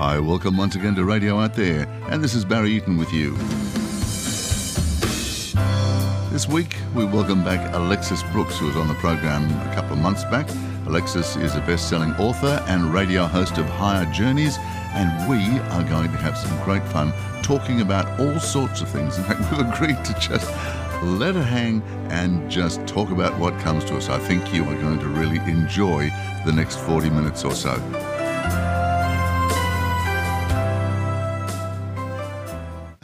Hi, welcome once again to Radio Out There, and this is Barry Eaton with you. This week, we welcome back Alexis Brooks, who was on the program a couple of months back. Alexis is a best-selling author and radio host of Higher Journeys, and we are going to have some great fun talking about all sorts of things. In fact, we've agreed to just let it hang and just talk about what comes to us. I think you are going to really enjoy the next 40 minutes or so.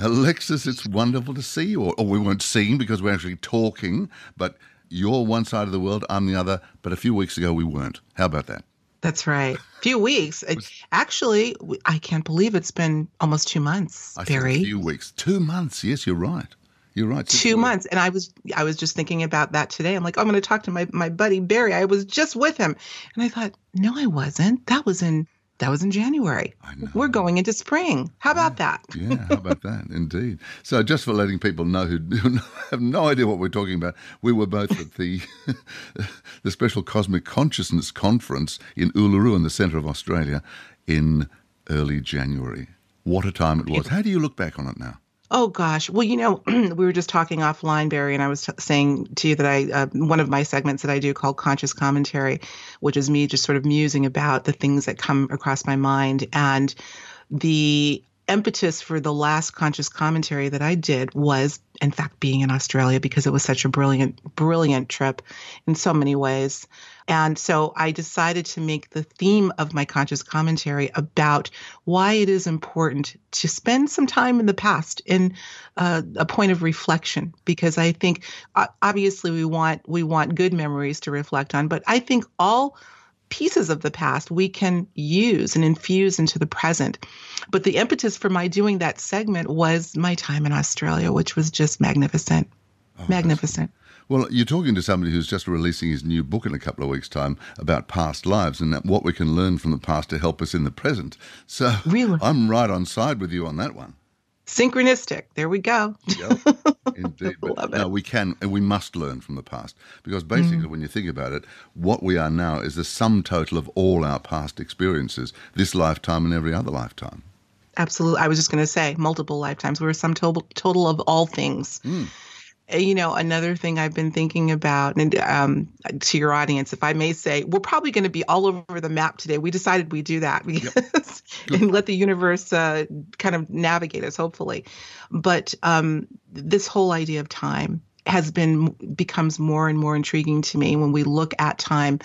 Alexis, it's wonderful to see you. Or we weren't seeing because we're actually talking, but you're one side of the world, I'm the other. But a few weeks ago, we weren't. How about that? That's right. A few weeks. Actually, I can't believe it's been almost 2 months, Barry. A few weeks. 2 months. Yes, you're right. You're right. 2 months. And I was just thinking about that today. I'm like, oh, I'm going to talk to my buddy Barry. I was just with him. And I thought, no, I wasn't. That was in January. I know. We're going into spring. How about that? Yeah, how about that? Indeed. So just for letting people know who have no idea what we're talking about, we were both at the Special Cosmic Consciousness Conference in Uluru in the centre of Australia in early January. What a time it was. How do you look back on it now? Oh, gosh. Well, we were just talking offline, Barry, and I was saying to you that one of my segments that I do called Conscious Commentary, which is me just sort of musing about the things that come across my mind. And the impetus for the last Conscious Commentary that I did was, in fact, being in Australia because it was such a brilliant, brilliant trip in so many ways. And so I decided to make the theme of my Conscious Commentary about why it is important to spend some time in the past in a point of reflection, because I think obviously we want good memories to reflect on, but I think all pieces of the past we can use and infuse into the present. But the impetus for my doing that segment was my time in Australia, which was just magnificent. Magnificent. Well, you're talking to somebody who's just releasing his new book in a couple of weeks' time about past lives and what we can learn from the past to help us in the present. So really? I'm right on side with you on that one. Synchronistic. There we go. Yep, indeed. But no, we can and we must learn from the past, because basically when you think about it, what we are now is the sum total of all our past experiences, this lifetime and every other lifetime. Absolutely. I was just going to say multiple lifetimes. We're a sum total of all things. Another thing I've been thinking about, and to your audience, if I may say, we're probably going to be all over the map today. We decided we'd do that because, and let the universe kind of navigate us, hopefully. But this whole idea of time becomes more and more intriguing to me when we look at time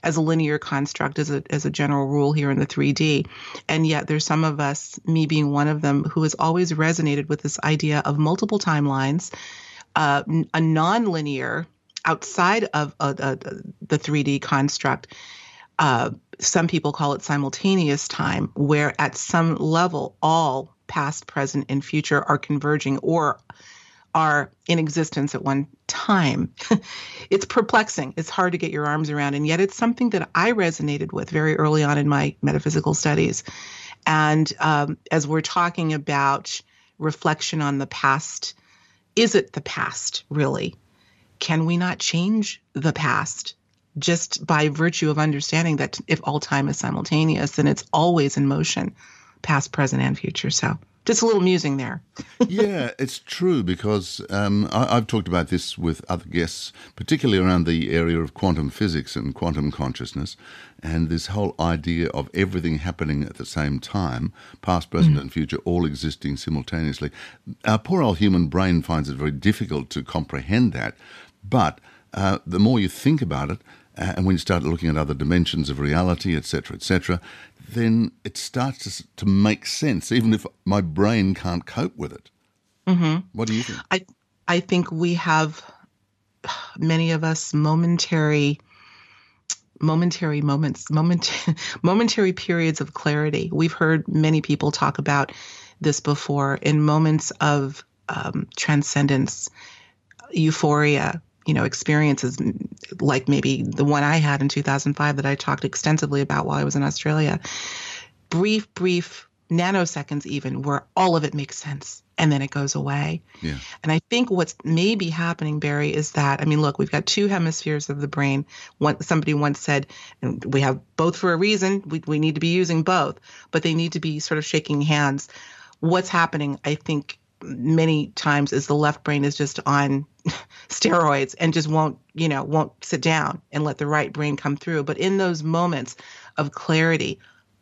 as a linear construct, as a general rule here in the 3D. And yet there's some of us, me being one of them, who has always resonated with this idea of multiple timelines, a non-linear outside of the 3D construct. Some people call it simultaneous time, where at some level, all past, present, and future are converging or are in existence at one time. It's perplexing. It's hard to get your arms around. And yet it's something that I resonated with very early on in my metaphysical studies. And as we're talking about reflection on the past, is it the past, really? Can we not change the past just by virtue of understanding that if all time is simultaneous, then it's always in motion, past, present, and future? So just a little musing there. Yeah, it's true, because I've talked about this with other guests, particularly around the area of quantum physics and quantum consciousness, and this whole idea of everything happening at the same time, past, present, and future, all existing simultaneously. Our poor old human brain finds it very difficult to comprehend that, but the more you think about it, and when you start looking at other dimensions of reality, etc., then it starts to make sense, even if my brain can't cope with it. Mm-hmm. What do you think? I think we have, many of us, momentary moments, momentary periods of clarity. We've heard many people talk about this before, in moments of transcendence, euphoria, experiences like maybe the one I had in 2005 that I talked extensively about while I was in Australia. Brief nanoseconds even, where all of it makes sense and then it goes away. Yeah. And I think what's maybe happening, Barry, is that, I mean, look, we've got two hemispheres of the brain. Somebody once said, and we have both for a reason, we need to be using both, but they need to be sort of shaking hands. What's happening, I think, many times is the left brain is just on steroids and just won't sit down and let the right brain come through. But in those moments of clarity,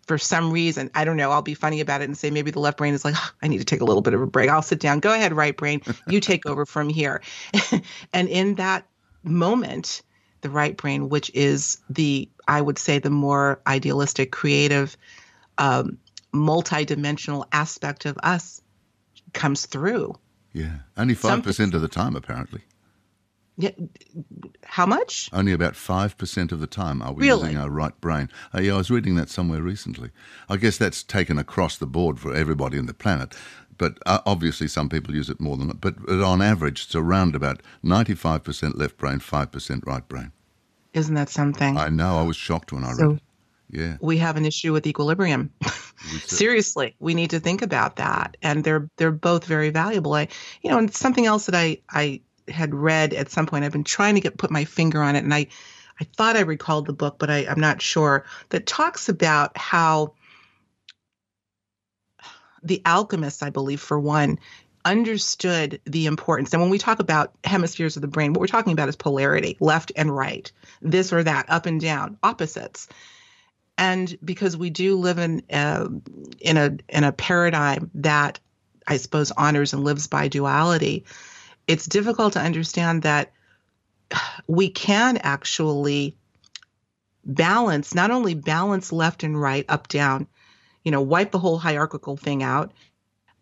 for some reason, I don't know, I'll be funny about it and say maybe the left brain is like, I need to take a little bit of a break. I'll sit down. Go ahead, right brain. You take over from here. And in that moment, the right brain, which is I would say the more idealistic, creative, multidimensional aspect of us, comes through. Yeah. Only 5% of the time, apparently. Yeah. How much? Only about 5% of the time are we using our right brain. Yeah, I was reading that somewhere recently. I guess that's taken across the board for everybody on the planet. But obviously some people use it more than that. But on average, it's around about 95% left brain, 5% right brain. Isn't that something? I know. I was shocked when I read it. Yeah. We have an issue with equilibrium. Seriously, we need to think about that. And they're both very valuable. And something else that I had read at some point, I've been trying to put my finger on it, and I thought I recalled the book, but I'm not sure, that talks about how the alchemists, I believe, for one, understood the importance. And when we talk about hemispheres of the brain, what we're talking about is polarity, left and right, this or that, up and down, opposites. And because we do live in a paradigm that I suppose honors and lives by duality, it's difficult to understand that we can actually not only balance left and right, up, down, wipe the whole hierarchical thing out.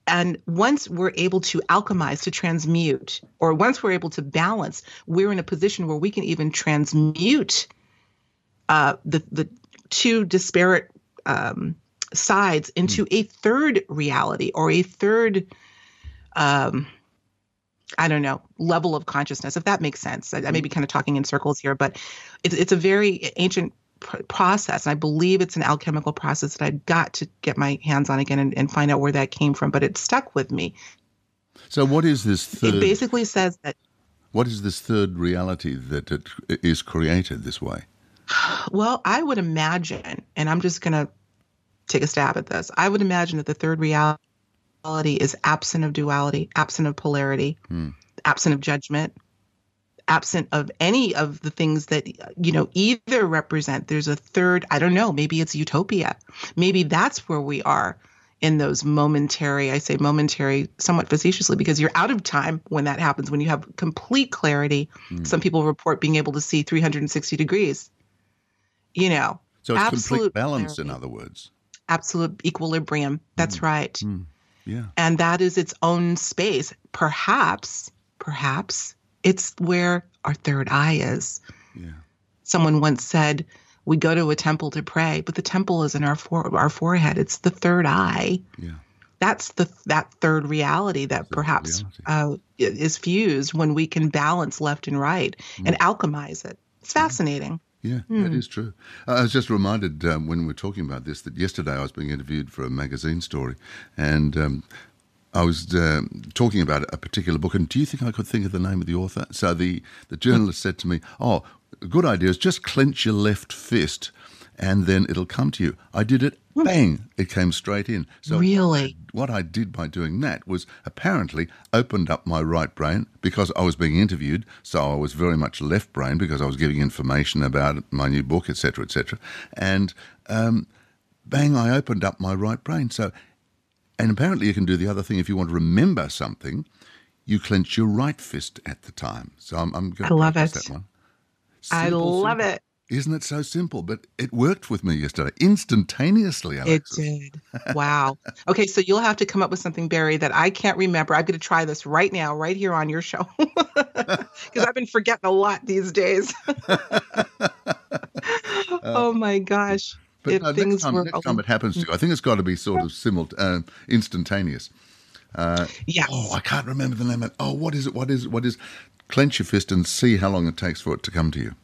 And once we're able to alchemize, to transmute, or once we're able to balance, we're in a position where we can even transmute the two disparate sides into a third reality, or a third level of consciousness, if that makes sense. I may be kind of talking in circles here, but it's a very ancient process. I believe it's an alchemical process that I've got to get my hands on again and find out where that came from, but it stuck with me. So what is this third? It basically says that. What is this third reality that it is created this way? Well, I would imagine, and I'm just going to take a stab at this, I would imagine that the third reality is absent of duality, absent of polarity, absent of judgment, absent of any of the things that, either represent, there's a third, I don't know, maybe it's utopia. Maybe that's where we are in those momentary, I say momentary somewhat facetiously, because you're out of time when that happens, when you have complete clarity. Some people report being able to see 360 degrees. So it's complete balance, clarity. In other words. Absolute equilibrium. That's right. Yeah. And that is its own space. Perhaps it's where our third eye is. Yeah. Someone once said, we go to a temple to pray, but the temple is in our forehead. It's the third eye. Yeah. That's that third reality that perhaps is fused when we can balance left and right and alchemize it. It's fascinating. Yeah, that is true. I was just reminded when we were talking about this that yesterday I was being interviewed for a magazine story, and I was talking about a particular book, and do you think I could think of the name of the author? So the journalist said to me, a good idea is just clench your left fist and then it'll come to you. I did it, bang, it came straight in. So really? What I did by doing that was apparently opened up my right brain because I was being interviewed, so I was very much left brain because I was giving information about my new book, etc., etc. And bang, I opened up my right brain. So, and apparently you can do the other thing if you want to remember something, you clench your right fist at the time. So I'm going to practice that one. I love it. Isn't it so simple? But it worked with me yesterday, instantaneously, Alexis. It did. Wow. Okay, so you'll have to come up with something, Barry, that I can't remember. I'm going to try this right now, right here on your show, because I've been forgetting a lot these days. Oh, my gosh. But next time it happens to you, I think it's got to be sort of instantaneous. Yes. Oh, I can't remember the name of it. What is it? Clench your fist and see how long it takes for it to come to you.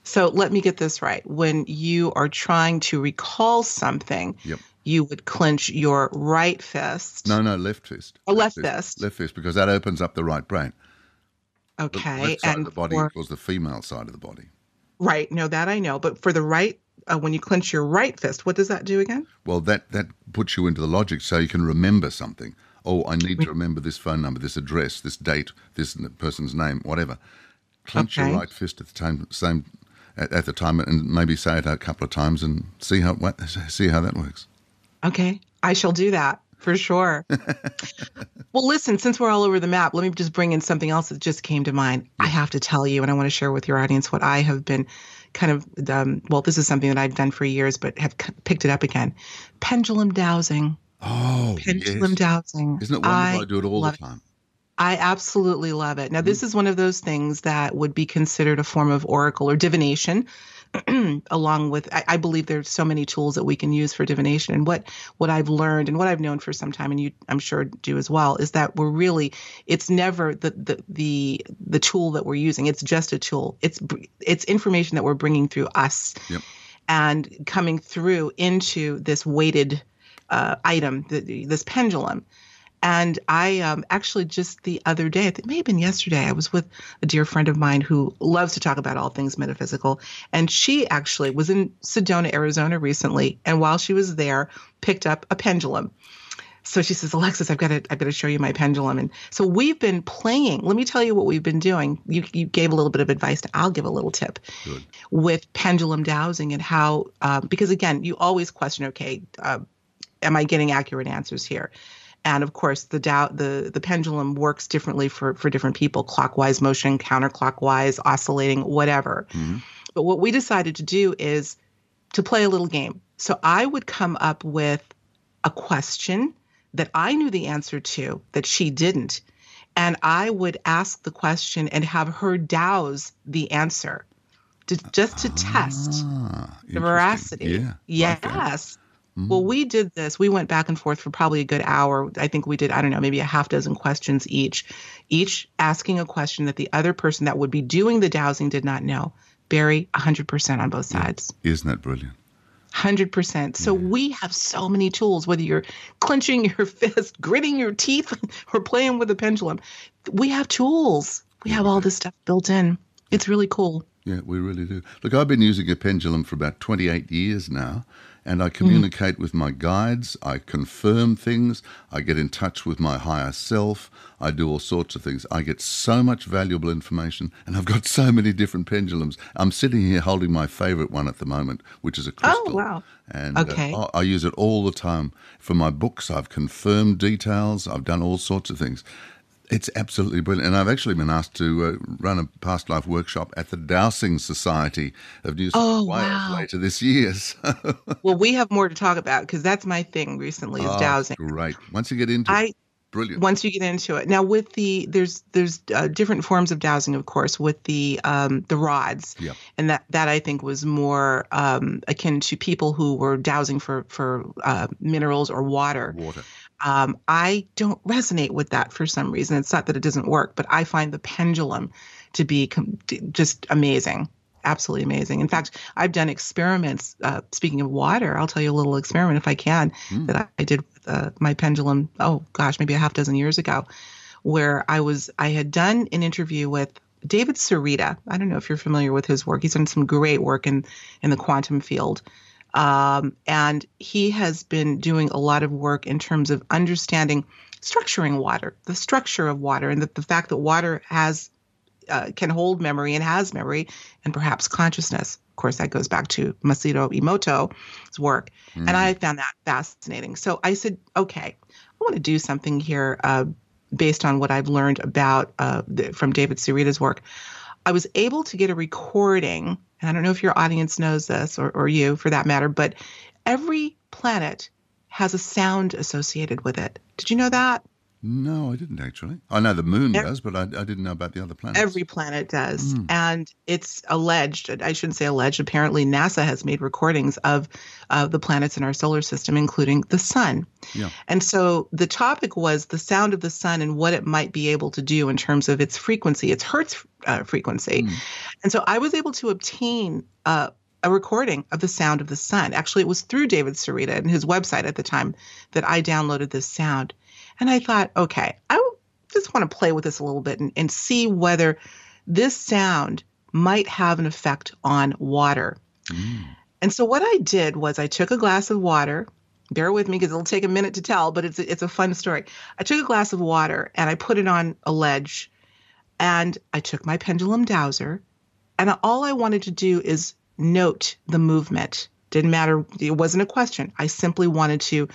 So let me get this right. When you are trying to recall something, you would clench your right fist. No, left fist. Or left fist. Left fist, because that opens up the right brain. Okay. The left side of the body equals the female side of the body. Right. No, that I know. But for the right, when you clench your right fist, what does that do again? Well, that puts you into the logic so you can remember something. Oh, I need to remember this phone number, this address, this date, this person's name, whatever. Clench your right fist at the time, and maybe say it a couple of times and see how that works. Okay. I shall do that. For sure. Well, listen, since we're all over the map, let me just bring in something else that just came to mind. I have to tell you, and I want to share with your audience what I have been kind of, this is something that I've done for years, but have picked it up again. Pendulum dowsing. Oh, Pendulum dowsing. Isn't it wonderful? I do it all the time. I absolutely love it. Now, this is one of those things that would be considered a form of oracle or divination. Along with, I believe there's so many tools that we can use for divination. And what I've learned and what I've known for some time, and you, I'm sure, do as well, is that it's never the tool that we're using. It's just a tool. It's information that we're bringing through us and coming through into this weighted item, this pendulum. And I actually just the other day, I think it may have been yesterday, I was with a dear friend of mine who loves to talk about all things metaphysical. And she actually was in Sedona, Arizona recently. And while she was there, picked up a pendulum. So she says, Alexis, I've got to show you my pendulum. And so we've been playing. Let me tell you what we've been doing. You gave a little bit of advice. I'll give a little tip. Good. With pendulum dowsing and how, because again, you always question, okay, am I getting accurate answers here? And of course, the pendulum works differently for different people, clockwise motion, counterclockwise, oscillating, whatever. Mm-hmm. But what we decided to do is to play a little game. So I would come up with a question that I knew the answer to that she didn't. And I would ask the question and have her douse the answer just to test the veracity. Yeah. Yes. Well, we did this. We went back and forth for probably a good hour. I think we did, I don't know, maybe a half dozen questions each asking a question that the other person that would be doing the dowsing did not know. Barry, 100% on both sides. Isn't that brilliant? 100%. So we have so many tools, whether you're clenching your fist, gritting your teeth, or playing with a pendulum. We have tools. We have all this stuff built in. It's really cool. Yeah, we really do. Look, I've been using a pendulum for about 28 years now. And I communicate with my guides, I confirm things, I get in touch with my higher self, I do all sorts of things. I get so much valuable information, and I've got so many different pendulums. I'm sitting here holding my favorite one at the moment, which is a crystal. Oh, wow. And I use it all the time. For my books, I've confirmed details, I've done all sorts of things. It's absolutely brilliant. And I've actually been asked to run a past life workshop at the Dowsing Society of New South Wales later this year. So. Well, we have more to talk about because that's my thing recently is dowsing. Great. Once you get into it, brilliant. Once you get into it. Now with there's different forms of dowsing, of course, with the rods. Yeah. And that I think was more akin to people who were dowsing for minerals or water. I don't resonate with that for some reason. It's not that it doesn't work, but I find the pendulum to be just amazing, absolutely amazing. In fact, I've done experiments. Speaking of water, I'll tell you a little experiment if I can that I did with my pendulum. Oh gosh, maybe a half dozen years ago, where I had done an interview with David Sarita. I don't know if you're familiar with his work. He's done some great work in the quantum field. And he has been doing a lot of work in terms of understanding structuring water, the structure of water, and the fact that water can hold memory and has memory and perhaps consciousness. Of course, that goes back to Masaru Emoto's work. And I found that fascinating. So I said, okay, I want to do something here based on what I've learned about from David Sarita's work. I was able to get a recording, and I don't know if your audience knows this or you for that matter, but every planet has a sound associated with it. Did you know that? No, I didn't actually. I know the moon does, but I didn't know about the other planets. Every planet does. And it's alleged, I shouldn't say alleged, apparently NASA has made recordings of the planets in our solar system, including the sun. Yeah. And so the topic was the sound of the sun and what it might be able to do in terms of its frequency, its Hertz frequency. And so I was able to obtain a recording of the sound of the sun. Actually, it was through David Sarita and his website at the time that I downloaded this sound. And I thought, okay, just want to play with this a little bit and see whether this sound might have an effect on water. And so what I did was I took a glass of water. Bear with me because it'll take a minute to tell, but it's a fun story. I took a glass of water and I put it on a ledge, and I took my pendulum dowser, and all I wanted to do is note the movement. Didn't matter. It wasn't a question. I simply wanted to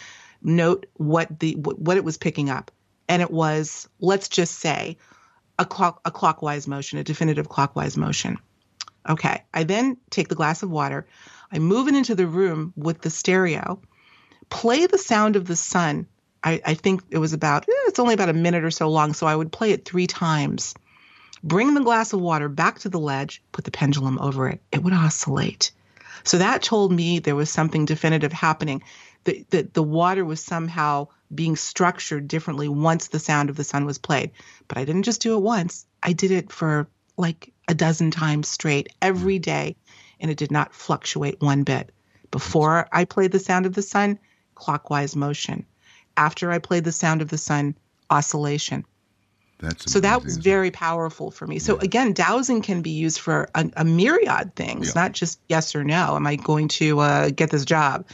note what it was picking up. And it was, let's just say, a clockwise motion, a definitive clockwise motion. Okay. I then take the glass of water. I move it into the room with the stereo, play the sound of the sun. I think it was it's only about a minute or so long. So I would play it 3 times, bring the glass of water back to the ledge, put the pendulum over it. It would oscillate. So that told me there was something definitive happening. The water was somehow being structured differently once the sound of the sun was played. But I didn't just do it once. I did it for like a dozen times straight every day, and it did not fluctuate one bit. Before I played the sound of the sun, clockwise motion. After I played the sound of the sun, oscillation. So that was very powerful for me. So again, dowsing can be used for a myriad things, not just yes or no. Am I going to get this job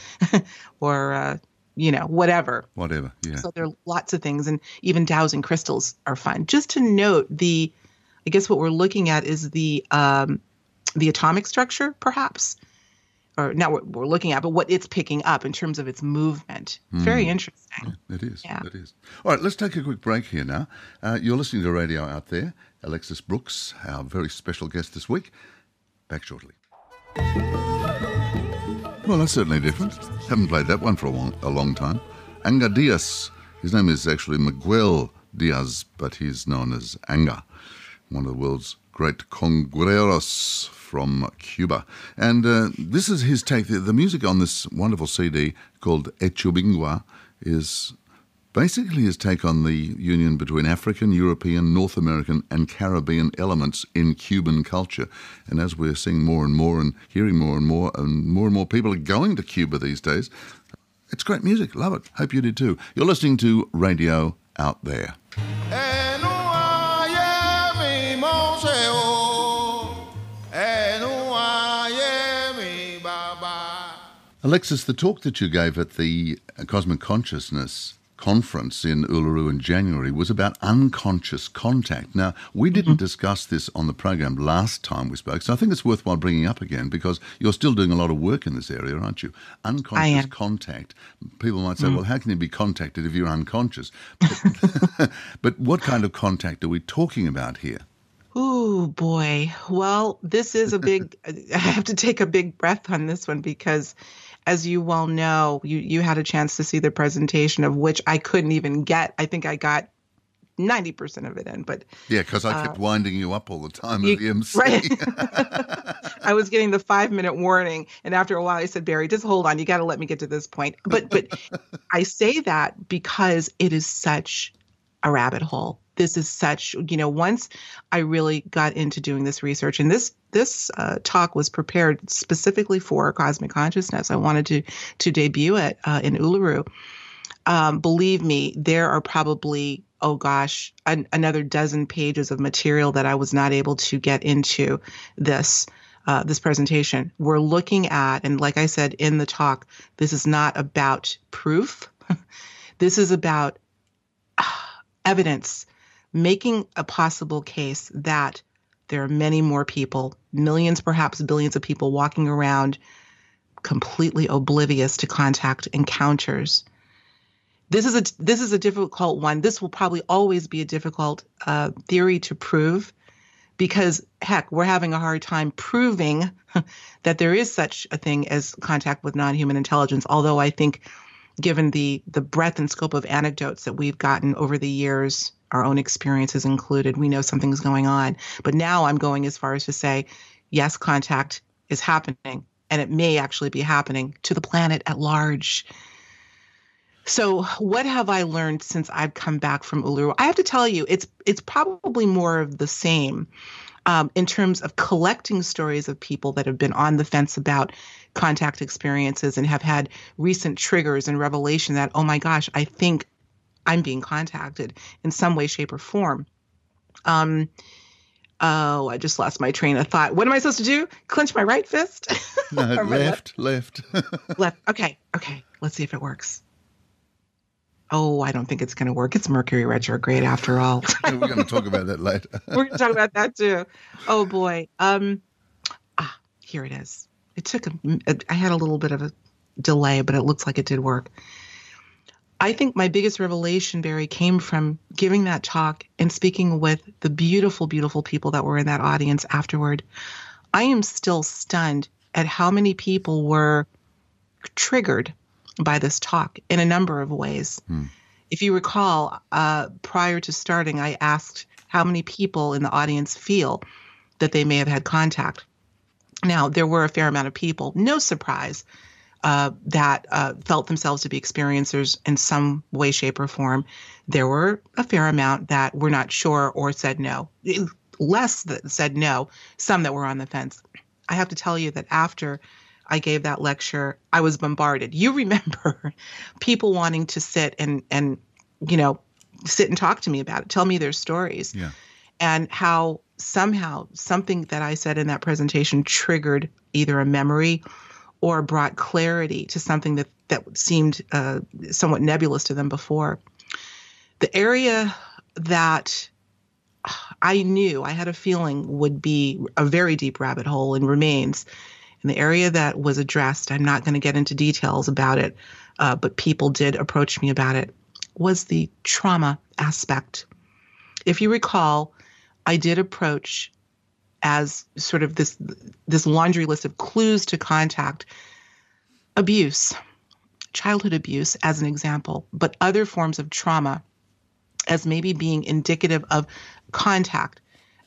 or, whatever. Whatever, yeah. So there are lots of things. And even dowsing crystals are fun. Just to note I guess what we're looking at is the atomic structure, perhaps. Or not what we're looking at, but what it's picking up in terms of its movement. It's very interesting. Yeah, it is. Yeah. It is. All right, let's take a quick break here now. You're listening to Radio Out There. Alexis Brooks, our very special guest this week. Back shortly. Well, that's certainly different. Haven't played that one for a long time. Anga Diaz. His name is actually Miguel Diaz, but he's known as Anga, one of the world's great congreros from Cuba. And this is his take. The music on this wonderful CD called Echubingua is basically his take on the union between African, European, North American and Caribbean elements in Cuban culture. And as we're seeing more and more and hearing more and more people are going to Cuba these days, it's great music. Love it. Hope you did too. You're listening to Radio Out There. Alexis, the talk that you gave at the Cosmic Consciousness conference in Uluru in January was about unconscious contact. Now, we didn't discuss this on the program last time we spoke, so I think it's worthwhile bringing up again because you're still doing a lot of work in this area, aren't you? Unconscious contact. People might say, well, how can you be contacted if you're unconscious? But what kind of contact are we talking about here? Oh, boy. Well, this is I have to take a big breath on this one because, as you well know, you had a chance to see the presentation of which I couldn't even get. I think I got 90% of it in, but yeah, because I kept winding you up all the time as the MC. Right. I was getting the 5-minute warning, and after a while, I said, Barry, just hold on. You got to let me get to this point. But I say that because it is such a rabbit hole. This is such, once I really got into doing this research, and this talk was prepared specifically for Cosmic Consciousness. I wanted to debut it in Uluru. Believe me, there are probably, another dozen pages of material that I was not able to get into this presentation. We're looking at, and like I said in the talk, this is not about proof. This is about evidence, making a possible case that there are many more people, millions, perhaps billions of people walking around completely oblivious to contact encounters. This is a difficult one. This will probably always be a difficult theory to prove because, heck, we're having a hard time proving that there is such a thing as contact with non-human intelligence, although I think given the breadth and scope of anecdotes that we've gotten over the years, our own experiences included, we know something's going on. But now I'm going as far as to say, yes, contact is happening, and it may actually be happening to the planet at large. So what have I learned since I've come back from Uluru? I have to tell you, it's probably more of the same. in terms of collecting stories of people that have been on the fence about contact experiences and have had recent triggers and revelation that, oh my gosh, I think I'm being contacted in some way, shape, or form. Oh, I just lost my train of thought. What am I supposed to do? Clench my right fist? No, Or my left. Left. Okay. Let's see if it works. Oh, I don't think it's going to work. It's Mercury retrograde after all. We're going to talk about that later. We're going to talk about that too. Oh boy. Here it is. It took I had a little bit of a delay, but it looks like it did work. I think my biggest revelation, Barry, came from giving that talk and speaking with the beautiful, beautiful people that were in that audience afterward. I am still stunned at how many people were triggered by this talk in a number of ways. If you recall, prior to starting, I asked how many people in the audience feel that they may have had contact. Now, there were a fair amount of people, no surprise, that felt themselves to be experiencers in some way, shape, or form. There were a fair amount that were not sure or said no. Less that said no, some that were on the fence. I have to tell you that after I gave that lecture, I was bombarded. You remember people wanting to sit and sit and talk to me about it, tell me their stories. Yeah. And how somehow something that I said in that presentation triggered either a memory or brought clarity to something that seemed somewhat nebulous to them before. The area that I knew, I had a feeling would be a very deep rabbit hole and remains, and the area that was addressed, I'm not going to get into details about it, but people did approach me about it, was the trauma aspect. If you recall, I did approach as sort of this laundry list of clues to contact abuse, childhood abuse as an example, but other forms of trauma as maybe being indicative of contact.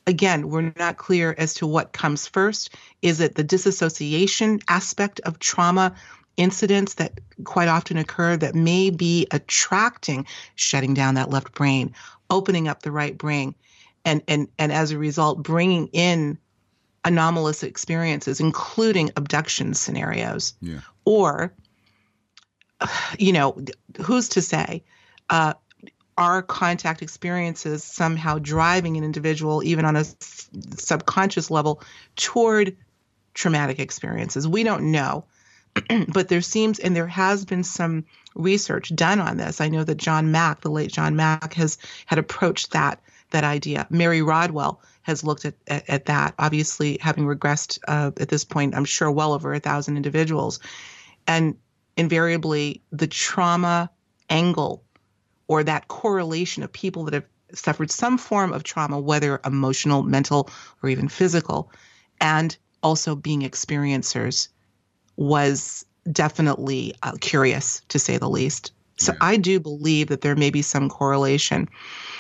Again, we're not clear as to what comes first. Is it the disassociation aspect of trauma incidents that quite often occur that may be attracting, shutting down that left brain, opening up the right brain, and as a result, bringing in anomalous experiences, including abduction scenarios? Yeah. Or, who's to say, are contact experiences somehow driving an individual, even on a subconscious level, toward traumatic experiences? We don't know. But there seems, and there has been some research done on this. I know that John Mack, the late John Mack, had approached that idea. Mary Rodwell has looked at that, obviously having regressed at this point, I'm sure, well over 1,000 individuals. And invariably, the trauma angle or that correlation of people that have suffered some form of trauma, whether emotional, mental, or even physical, and also being experiencers, was definitely curious, to say the least. So yeah. I do believe that there may be some correlation.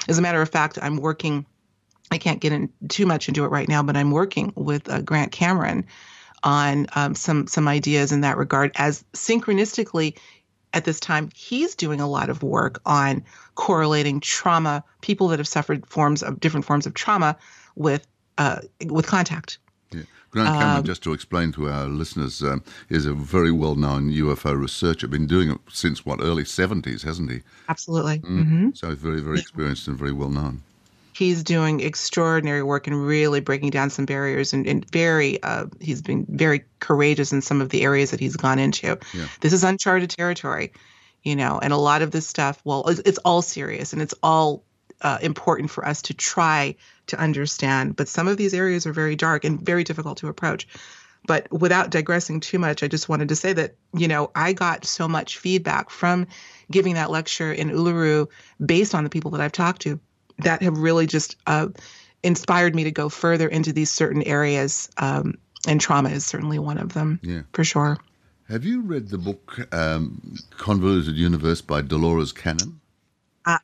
As a matter of fact, I'm working, I can't get in too much into it right now, but I'm working with Grant Cameron on some ideas in that regard, as synchronistically at this time, he's doing a lot of work on correlating trauma, people that have suffered different forms of trauma with contact. Yeah. Grant Cameron, just to explain to our listeners, is a very well-known UFO researcher. Been doing it since, early 70s, hasn't he? Absolutely. Mm-hmm. So he's very, very experienced and very well-known. He's doing extraordinary work and really breaking down some barriers, and he's been very courageous in some of the areas that he's gone into. Yeah. This is uncharted territory, and a lot of this stuff, it's all serious and it's all important for us to try to understand. But some of these areas are very dark and very difficult to approach. But without digressing too much, I just wanted to say that, I got so much feedback from giving that lecture in Uluru based on the people that I've talked to that have really just inspired me to go further into these certain areas. And trauma is certainly one of them, for sure. Have you read the book Convoluted Universe by Dolores Cannon? I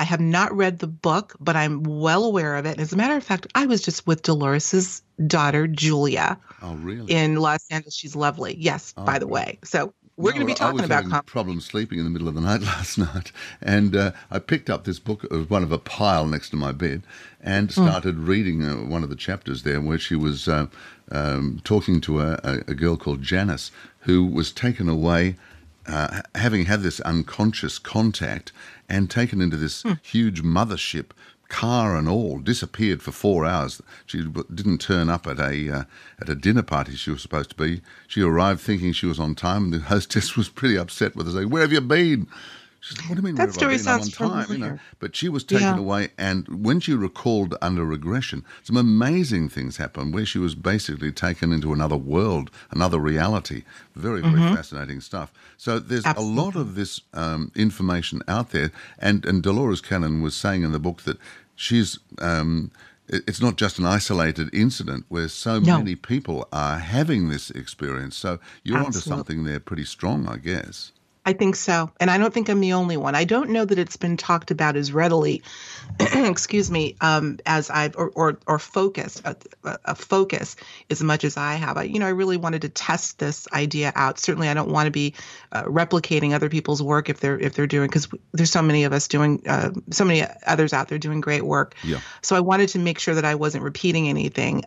have not read the book, but I'm well aware of it. And as a matter of fact, I was just with Dolores's daughter, Julia. Oh, really? In Los Angeles. She's lovely. Yes, by the way. So we're going to be talking about I was having problems sleeping in the middle of the night last night, and I picked up this book. It was one of a pile next to my bed, and started reading one of the chapters there where she was talking to a girl called Janice, who was taken away, having had this unconscious contact, and taken into this huge mothership, car and all, disappeared for 4 hours. She didn't turn up at a dinner party she was supposed to be. She arrived thinking she was on time, and the hostess was pretty upset with her, saying, "Where have you been?" She said, "What do you mean, that where story have I been? sounds I'm on time." familiar. But she was taken away, and when she recalled under regression, some amazing things happened where she was basically taken into another world, another reality. Very, very fascinating stuff. So there's a lot of this information out there, and Dolores Cannon was saying in the book that she's it's not just an isolated incident where so many people are having this experience. So you're onto something there pretty strong, I guess. I think so. And I don't think I'm the only one. I don't know that it's been talked about as readily, excuse me, as I've, or focused, a focus as much as I have. I really wanted to test this idea out. Certainly I don't want to be replicating other people's work if they're doing, because there's so many of us doing, so many others out there doing great work. Yeah. So I wanted to make sure that I wasn't repeating anything.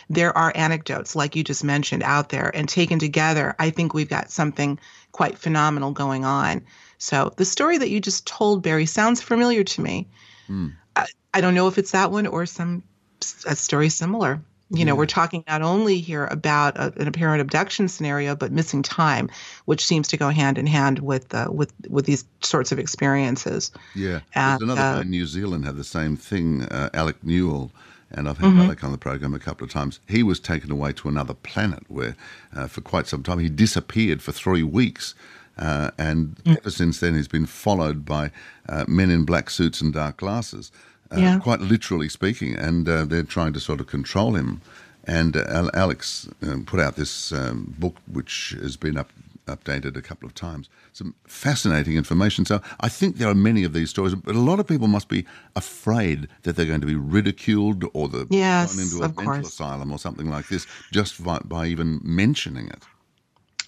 There are anecdotes, like you just mentioned, out there, and taken together, I think we've got something quite phenomenal going on. So the story that you just told, Barry, sounds familiar to me. I don't know if it's that one or a story similar. We're talking not only here about an apparent abduction scenario, but missing time, which seems to go hand in hand with these sorts of experiences. Yeah. There's another guy in New Zealand had the same thing, Alik Mule. And I've had Alik on the program a couple of times. He was taken away to another planet where, for quite some time, he disappeared for 3 weeks. And ever since then, he's been followed by men in black suits and dark glasses, quite literally speaking. And they're trying to sort of control him. And Alex put out this book, which has been updated a couple of times. Some fascinating information. So I think there are many of these stories, but a lot of people must be afraid that they're going to be ridiculed or thrown into a mental asylum or something like this just by even mentioning it.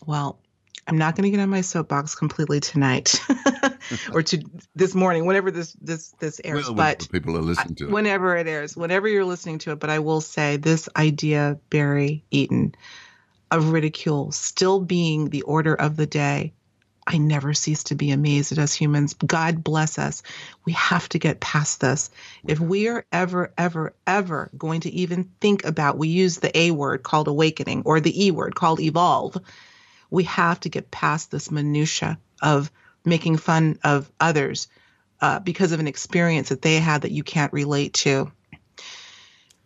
Well, I'm not going to get on my soapbox completely tonight or to this morning, whenever this airs. Well, but people are listening to it. Whenever it airs, whenever you're listening to it. But I will say this idea, Barry Eaton, of ridicule still being the order of the day. I never cease to be amazed at us humans. God bless us. We have to get past this. If we are ever, ever, ever going to even think about, we use the A word called awakening or the E word called evolve, we have to get past this minutia of making fun of others because of an experience that they had that you can't relate to.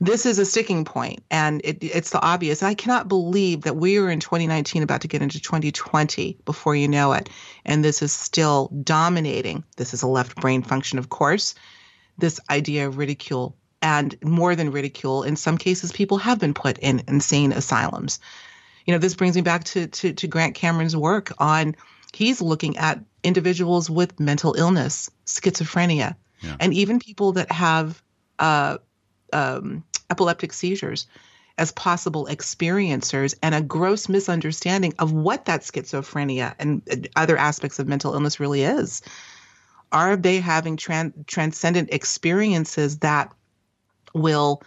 This is a sticking point, and it's the obvious. And I cannot believe that we are in 2019 about to get into 2020 before you know it, and this is still dominating. This is a left brain function, of course, this idea of ridicule. And more than ridicule, in some cases, people have been put in insane asylums. This brings me back to Grant Cameron's work on, he's looking at individuals with mental illness, schizophrenia, and even people that have epileptic seizures as possible experiencers, and a gross misunderstanding of what that schizophrenia and other aspects of mental illness really is. Are they having transcendent experiences that will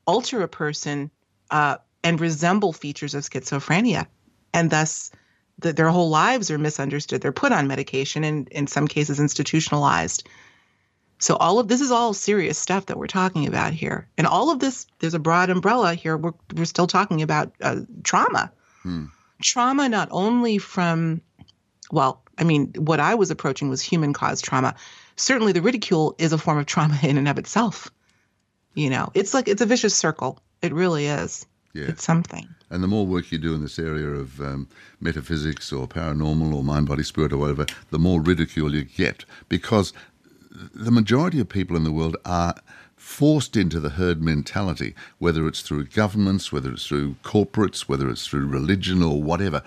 alter a person and resemble features of schizophrenia, and thus their whole lives are misunderstood? They're put on medication and in some cases institutionalized. So all of this is all serious stuff that we're talking about here. And all of this, there's a broad umbrella here. We're still talking about trauma. Trauma not only from, what I was approaching was human-caused trauma. Certainly the ridicule is a form of trauma in and of itself. It's a vicious circle. It really is. Yeah. It's something. And the more work you do in this area of metaphysics or paranormal or mind, body, spirit or whatever, the more ridicule you get, because the majority of people in the world are forced into the herd mentality, whether it's through governments, whether it's through corporates, whether it's through religion or whatever.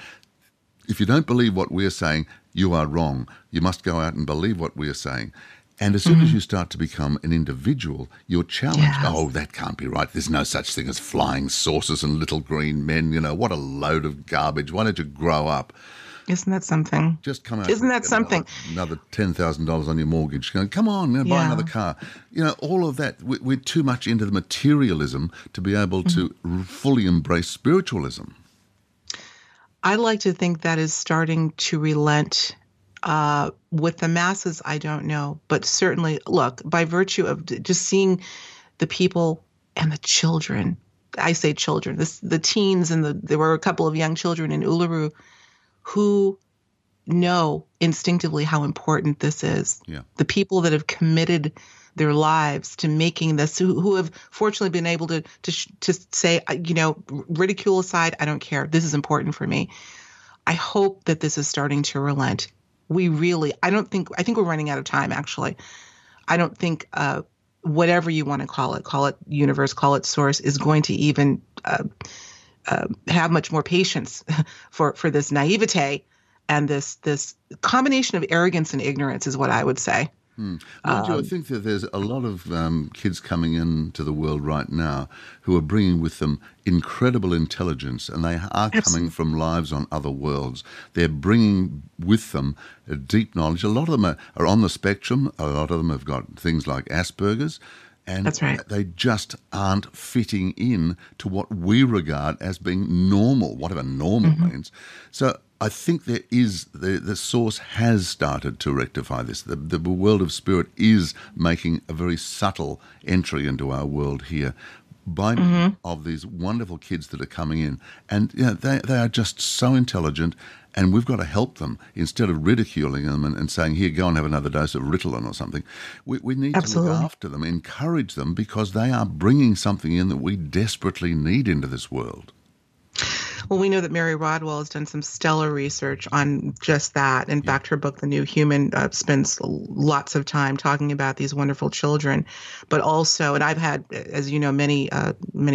If you don't believe what we're saying, you are wrong. You must go out and believe what we're saying. And as soon as you start to become an individual, you're challenged. Yes. Oh, that can't be right. There's no such thing as flying saucers and little green men. What a load of garbage. Why don't you grow up? Isn't that something? Just come out. Isn't that something? Another $10,000 on your mortgage. Going, come on, now buy another car. All of that. We're too much into the materialism to be able to fully embrace spiritualism. I like to think that is starting to relent. With the masses, I don't know. But certainly, look, by virtue of just seeing the people and the children, I say children, the teens, and there were a couple of young children in Uluru who know instinctively how important this is. Yeah. The people that have committed their lives to making this, who have fortunately been able to say, ridicule aside, I don't care. This is important for me. I hope that this is starting to relent. I think we're running out of time, actually. I don't think whatever you want to call it universe, call it source, is going to even have much more patience for this naivete and this combination of arrogance and ignorance is what I would say. I think that there's a lot of kids coming into the world right now who are bringing with them incredible intelligence, and they are coming from lives on other worlds. They're bringing with them a deep knowledge. A lot of them are on the spectrum. A lot of them have got things like Asperger's, and that's right. They just aren't fitting in to what we regard as being normal, whatever normal means. So I think there is the source has started to rectify this. The world of spirit is making a very subtle entry into our world here by means of these wonderful kids that are coming in, and they are just so intelligent, and we've got to help them instead of ridiculing them and saying, here, go and have another dose of Ritalin or something. We need to look after them, encourage them, because they are bringing something in that we desperately need into this world. Well, we know that Mary Rodwell has done some stellar research on just that. In fact, her book, The New Human, spends lots of time talking about these wonderful children, but also, and I've had, as you know, many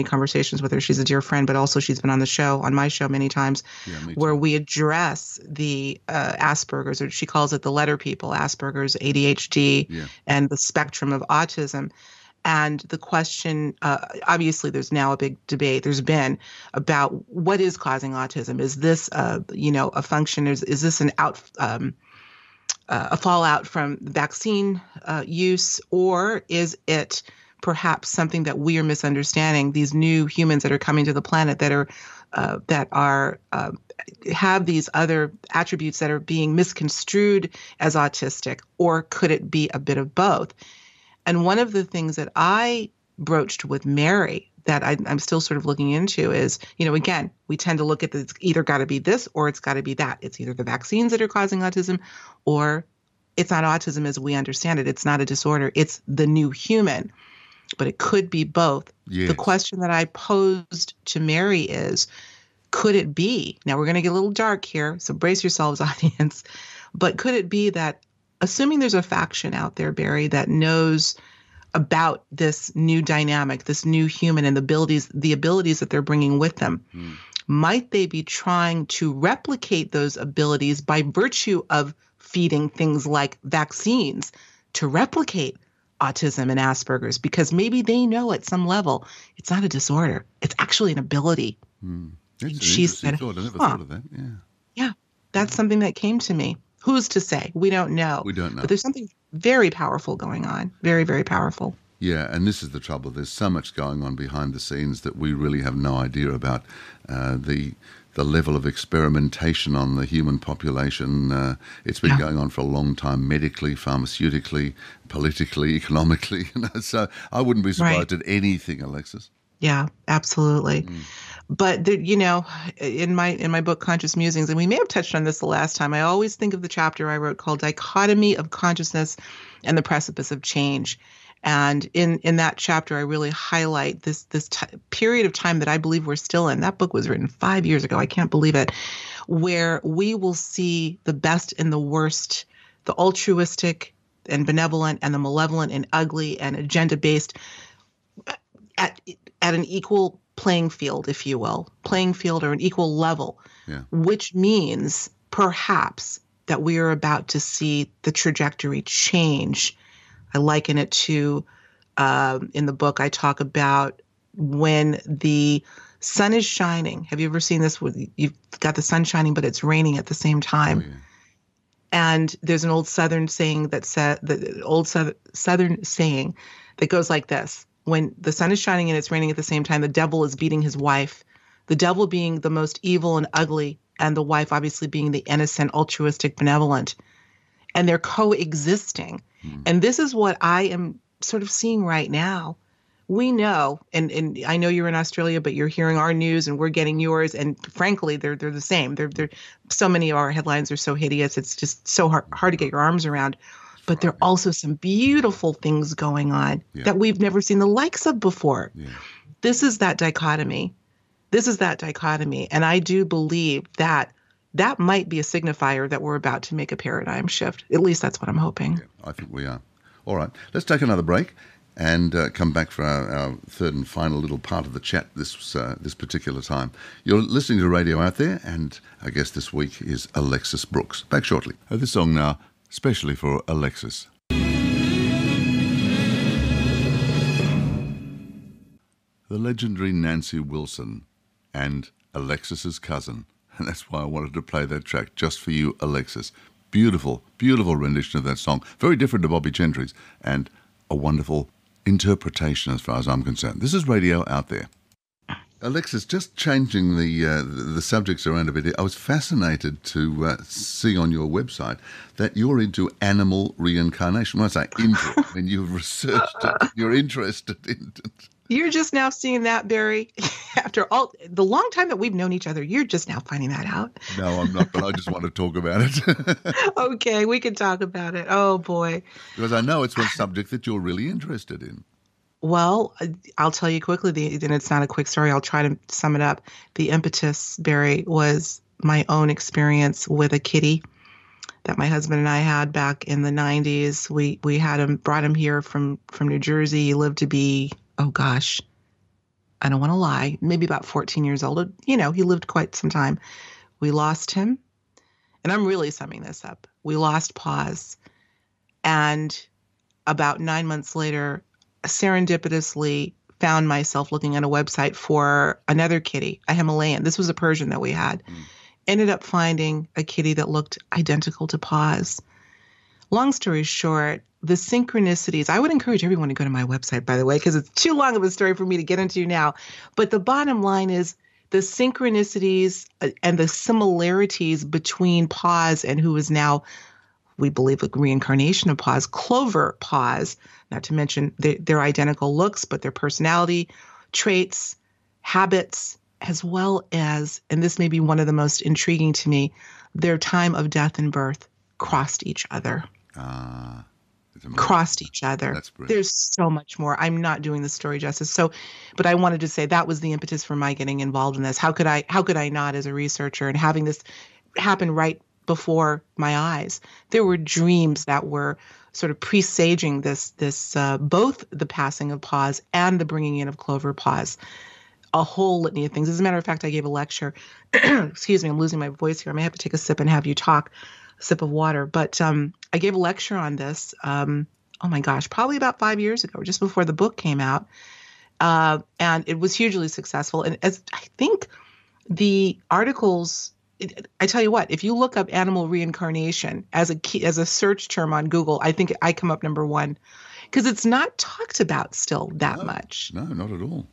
conversations with her. She's a dear friend, but also she's been on my show many times, where we address the Asperger's, or she calls it the letter people, Asperger's, ADHD, and the spectrum of autism. And the question, obviously, there's now a big debate. There's been about what is causing autism. Is this, a function? Is this a fallout from vaccine use, or is it perhaps something that we are misunderstanding? These new humans that are coming to the planet that have these other attributes that are being misconstrued as autistic, or could it be a bit of both? And one of the things that I broached with Mary that I'm still sort of looking into is, again, we tend to look at it's either got to be this or it's got to be that. It's either the vaccines that are causing autism, or it's not autism as we understand it. It's not a disorder. It's the new human. But it could be both. Yes. The question that I posed to Mary is, could it be, now we're going to get a little dark here, so brace yourselves, audience, but could it be that, assuming there's a faction out there, Barry, that knows about this new dynamic, this new human, and the abilities that they're bringing with them, might they be trying to replicate those abilities by virtue of feeding things like vaccines to replicate autism and Asperger's? Because maybe they know at some level it's not a disorder; it's actually an ability. She said, "I never thought of that." Yeah, that's something that came to me. Who's to say? We don't know. We don't know. But there's something very powerful going on. Very, very powerful. Yeah, and this is the trouble. There's so much going on behind the scenes that we really have no idea about. The level of experimentation on the human population, it's been going on for a long time, medically, pharmaceutically, politically, economically. So I wouldn't be surprised at anything, Alexis. Yeah, absolutely. But in my book, Conscious Musings, and we may have touched on this the last time, I always think of the chapter I wrote called Dichotomy of Consciousness and the Precipice of Change. And in that chapter, I really highlight this period of time that I believe we're still in. That book was written 5 years ago. I can't believe it. Where we will see the best and the worst, the altruistic and benevolent and the malevolent and ugly and agenda-based at an equal playing field, if you will, or an equal level, which means perhaps that we are about to see the trajectory change. I liken it to, in the book, I talk about when the Sun is shining. Have you ever seen this? You've got the sun shining, but it's raining at the same time. Oh, yeah. And there's an old Southern saying Southern saying that goes like this: when the sun is shining and it's raining at the same time, the devil is beating his wife. The devil being the most evil and ugly, and the wife obviously being the innocent, altruistic, benevolent. And they're coexisting. And this is what I am sort of seeing right now. We know, and I know you're in Australia, but you're hearing our news and we're getting yours. And frankly, they're the same. They're so many of our headlines are so hideous. It's just so hard to get your arms around. But there are also some beautiful things going on that we've never seen the likes of before. Yeah. This is that dichotomy. And I do believe that might be a signifier that we're about to make a paradigm shift. At least that's what I'm hoping. Yeah, I think we are. All right, let's take another break and come back for our third and final little part of the chat this particular time. You're listening to Radio Out There, and our guest this week is Alexis Brooks. Back shortly. This song now, especially for Alexis. The legendary Nancy Wilson and Alexis's cousin. And that's why I wanted to play that track just for you, Alexis. Beautiful, beautiful rendition of that song. Very different to Bobby Gentry's, and a wonderful interpretation as far as I'm concerned. This is Radio Out There. Alexis, just changing the subjects around a bit, I was fascinated to see on your website that you're into animal reincarnation. When I say into, I mean you've researched it, you're interested in it. You're just now seeing that, Barry. After all the long time that we've known each other, you're just now finding that out. No, I'm not, but I just want to talk about it. Okay, we can talk about it. Oh, boy. Because I know it's one subject that you're really interested in. Well, I'll tell you quickly, and it's not a quick story. I'll try to sum it up. The impetus, Barry, was my own experience with a kitty that my husband and I had back in the 90s. We had him, brought him here from New Jersey. He lived to be, oh gosh, I don't want to lie, maybe about 14 years old. You know, he lived quite some time. We lost him, and I'm really summing this up. We lost Paws, and about 9 months later, serendipitously found myself looking at a website for another kitty, a Himalayan. This was a Persian that we had. Ended up finding a kitty that looked identical to Paws. Long story short, the synchronicities, I would encourage everyone to go to my website, by the way, because it's too long of a story for me to get into now. But the bottom line is the synchronicities and the similarities between Paws and who is now, we believe, a reincarnation of Paws, Clover Paws, not to mention their identical looks, but their personality, traits, habits, as well as, and this may be one of the most intriguing to me, their time of death and birth crossed each other. Crossed each other. That's brilliant. There's so much more. I'm not doing the story justice. So, but I wanted to say that was the impetus for my getting involved in this. How could I not, as a researcher, and having this happen right before my eyes? There were dreams that were sort of presaging this both the passing of Paws and the bringing in of Clover Paws. A whole litany of things. As a matter of fact, I gave a lecture. Excuse me, I'm losing my voice here. I may have to take a sip and have you talk. A sip of water. But I gave a lecture on this, oh my gosh, probably about 5 years ago, just before the book came out. And it was hugely successful. And as I think the articles, I tell you what, if you look up animal reincarnation as a search term on Google, I think I come up number one, because it's not talked about still that much. No, not at all.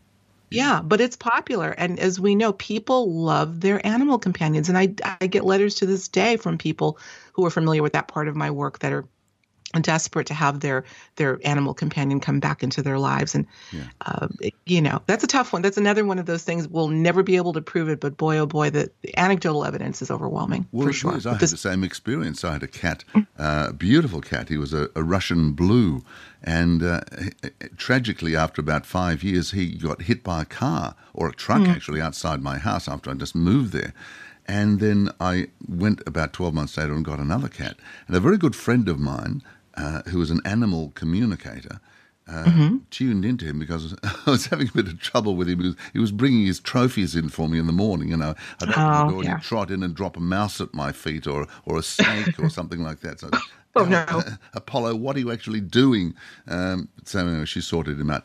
Yeah, but it's popular. And as we know, people love their animal companions. And I get letters to this day from people who are familiar with that part of my work that are desperate to have their animal companion come back into their lives. And, that's a tough one. That's another one of those things. We'll never be able to prove it. But boy, oh boy, the anecdotal evidence is overwhelming, well, for sure. I had the same experience. I had a cat, a beautiful cat. He was a Russian blue. And tragically, after about 5 years, he got hit by a car, or a truck actually, outside my house after I just moved there. And then I went about 12 months later and got another cat. And a very good friend of mine, who was an animal communicator, tuned into him because I was having a bit of trouble with him because he was bringing his trophies in for me in the morning. You know, I'd open the door and he'd trot in and drop a mouse at my feet or a snake or something like that. So, no. Apollo, what are you actually doing? So anyway, she sorted him out.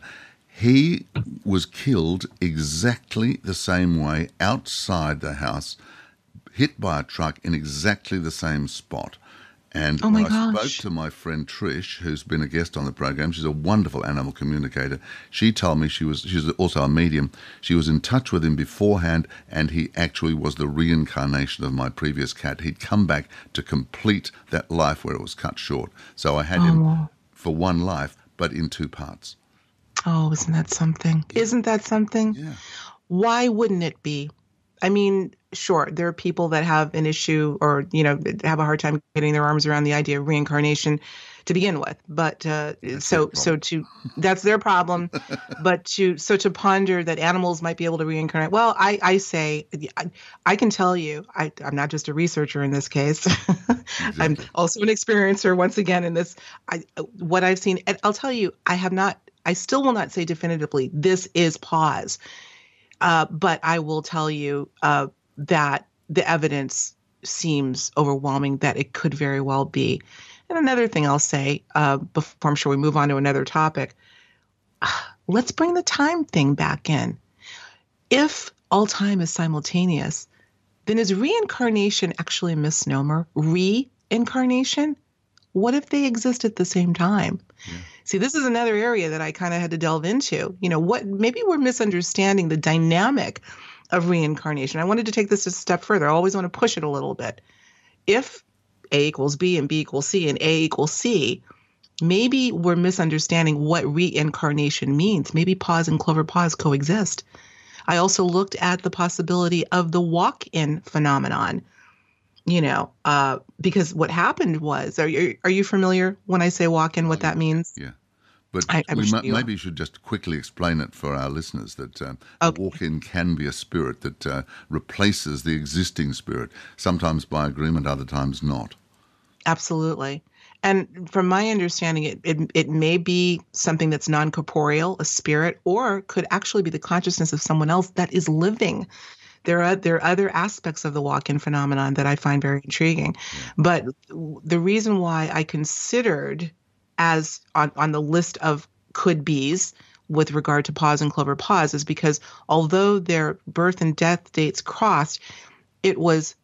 He was killed exactly the same way outside the house, hit by a truck in exactly the same spot. And Oh when my I spoke gosh. to my friend Trish, who's been a guest on the program, she's a wonderful animal communicator. She told me she's also a medium. She was in touch with him beforehand, and he actually was the reincarnation of my previous cat. He'd come back to complete that life where it was cut short. So I had him Oh, for one life, but in two parts. oh, isn't that something? Isn't that something? Yeah. Why wouldn't it be? I mean, sure, there are people that have an issue or, have a hard time getting their arms around the idea of reincarnation to begin with. But That's their problem. that's their problem. But to ponder that animals might be able to reincarnate. Well, I say, I can tell you, I'm not just a researcher in this case. I'm Exactly. also an experiencer once again in this. What I've seen, and I'll tell you, I still will not say definitively, this is pause. But I will tell you that the evidence seems overwhelming that it could very well be. And another thing I'll say before I'm sure we move on to another topic, let's bring the time thing back in. If all time is simultaneous, then is reincarnation actually a misnomer? Reincarnation? What if they exist at the same time? Yeah. See, this is another area that I kind of had to delve into. Maybe we're misunderstanding the dynamic of reincarnation. I wanted to take this a step further. I always want to push it a little bit. If A equals B and B equals C and A equals C, maybe we're misunderstanding what reincarnation means. Maybe pause and clover pause coexist. I also looked at the possibility of the walk-in phenomenon. Because what happened was, are you familiar when I say walk-in, what that means? Yeah. But I'm we sure you are. maybe should just quickly explain it for our listeners that a Okay. walk-in can be a spirit that replaces the existing spirit, sometimes by agreement, other times not. Absolutely. And from my understanding, it may be something that's non-corporeal, a spirit, or could actually be the consciousness of someone else that is living. There are other aspects of the walk-in phenomenon that I find very intriguing. But the reason why I considered as on the list of could be's with regard to pause and clover pause is because although their birth and death dates crossed, it was,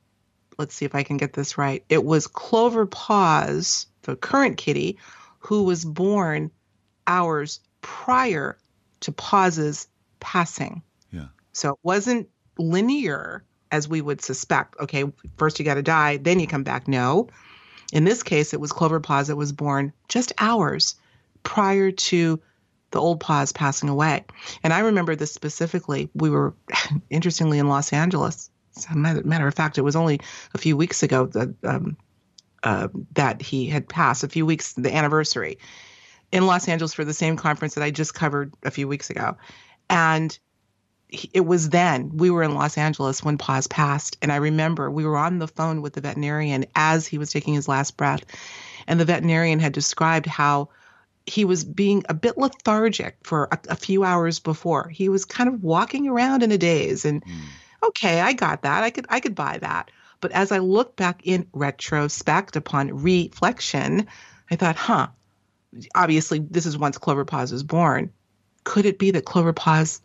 let's see if I can get this right. It was Clover Pause, the current kitty, who was born hours prior to Pause's passing. Yeah. So it wasn't linear as we would suspect. Okay, first you got to die, then you come back. No. In this case, it was Clover Pause that was born just hours prior to the old Pause passing away. And I remember this specifically. We were, interestingly, in Los Angeles. As a matter of fact, it was only a few weeks ago that he had passed, a few weeks, the anniversary, in Los Angeles for the same conference that I just covered a few weeks ago. And it was then we were in Los Angeles when Paz passed. And I remember we were on the phone with the veterinarian as he was taking his last breath. And the veterinarian had described how he was being a bit lethargic for a few hours before. He was kind of walking around in a daze. And okay, I got that. I could buy that. But as I look back in retrospect upon reflection, I thought, obviously this is once Clover Pause was born. Could it be that Clover Pause,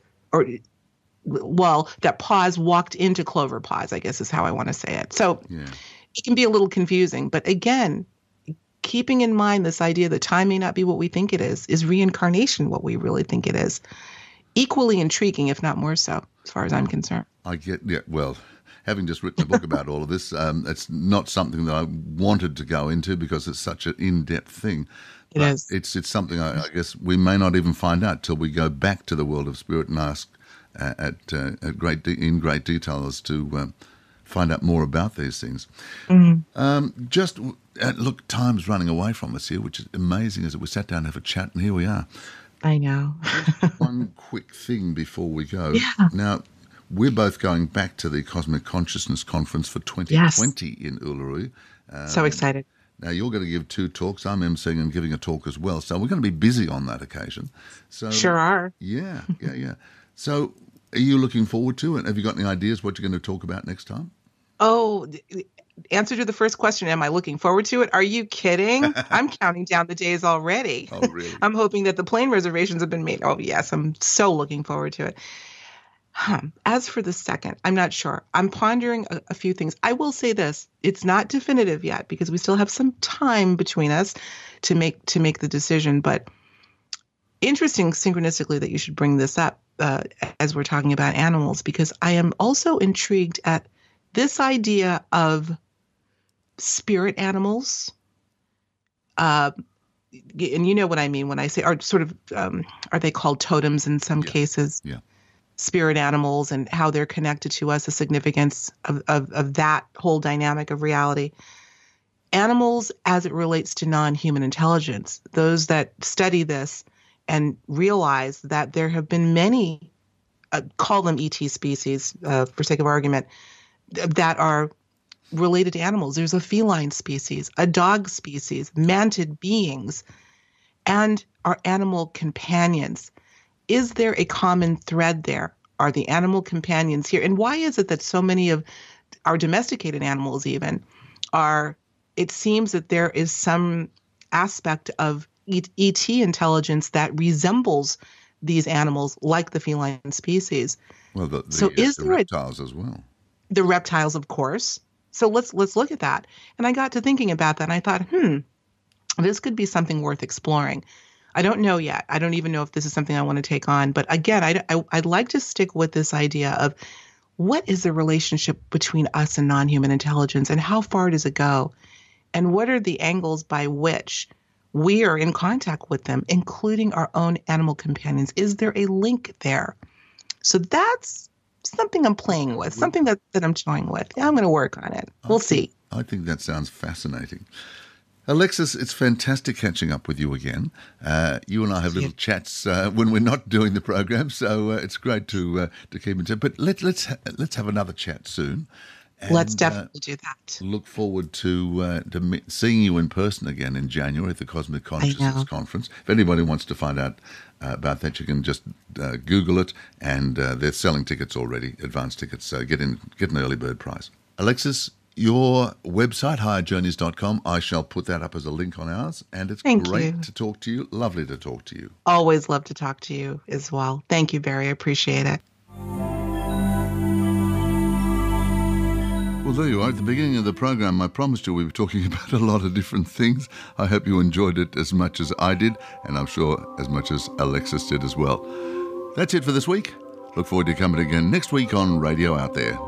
that Pause walked into Clover Pause, I guess is how I want to say it. So it can be a little confusing. But again, keeping in mind this idea that time may not be what we think it is reincarnation what we really think it is? Equally intriguing, if not more so, as far as I'm concerned. Having just written a book about all of this, it's not something that I wanted to go into because it's such an in-depth thing. It is. It's something I guess we may not even find out till we go back to the world of spirit and ask in great detail as to find out more about these things. Look, time's running away from us here, which is amazing. As we sat down to have a chat, and here we are. I know. One quick thing before we go. Yeah. Now, we're both going back to the Cosmic Consciousness Conference for 2020 in Uluru. So excited. Now, you're going to give 2 talks. I'm emceeing and giving a talk as well. So we're going to be busy on that occasion. So sure are. Yeah. So are you looking forward to it? Have you got any ideas what you're going to talk about next time? Oh, answer to the first question, am I looking forward to it? Are you kidding? I'm counting down the days already. Oh, really? I'm hoping that the plane reservations have been made. Oh, yes, I'm so looking forward to it. As for the second, I'm not sure. I'm pondering a few things. I will say this. It's not definitive yet because we still have some time between us to make the decision. But interesting synchronistically that you should bring this up as we're talking about animals, because I am also intrigued at this idea of spirit animals. And you know what I mean when I say, are they called totems in some cases? Yeah. Spirit animals and how they're connected to us, the significance of that whole dynamic of reality. Animals as it relates to non-human intelligence, those that study this and realize that there have been many, call them ET species for sake of argument, that are related to animals. There's a feline species, a dog species, mantid beings, and our animal companions. Is there a common thread there? Are the animal companions here? And why is it that so many of our domesticated animals even are, it seems that there is some aspect of ET intelligence that resembles these animals like the feline species. Well, the reptiles as well. The reptiles, of course. So let's look at that. And I got to thinking about that and I thought, this could be something worth exploring. I don't know yet. I don't even know if this is something I want to take on. But again, I'd like to stick with this idea of what is the relationship between us and non-human intelligence and how far does it go? And what are the angles by which we are in contact with them, including our own animal companions? Is there a link there? So that's something I'm playing with, something that I'm toying with. Yeah, I'm going to work on it. We'll see. I think that sounds fascinating. Alexis, it's fantastic catching up with you again. You and I have little chats when we're not doing the program, so it's great to keep in touch. But let's have another chat soon. And, let's definitely do that. Look forward to seeing you in person again in January at the Cosmic Consciousness Conference. If anybody wants to find out about that, you can just Google it, and they're selling tickets already, advance tickets. So get an early bird price. Alexis, your website, higherjourneys.com, I shall put that up as a link on ours. And it's great to talk to you. Lovely to talk to you. Always love to talk to you as well. Thank you, Barry. I appreciate it. Well, there you are. At the beginning of the program, I promised you we were talking about a lot of different things. I hope you enjoyed it as much as I did, and I'm sure as much as Alexis did as well. That's it for this week. Look forward to coming again next week on Radio Out There.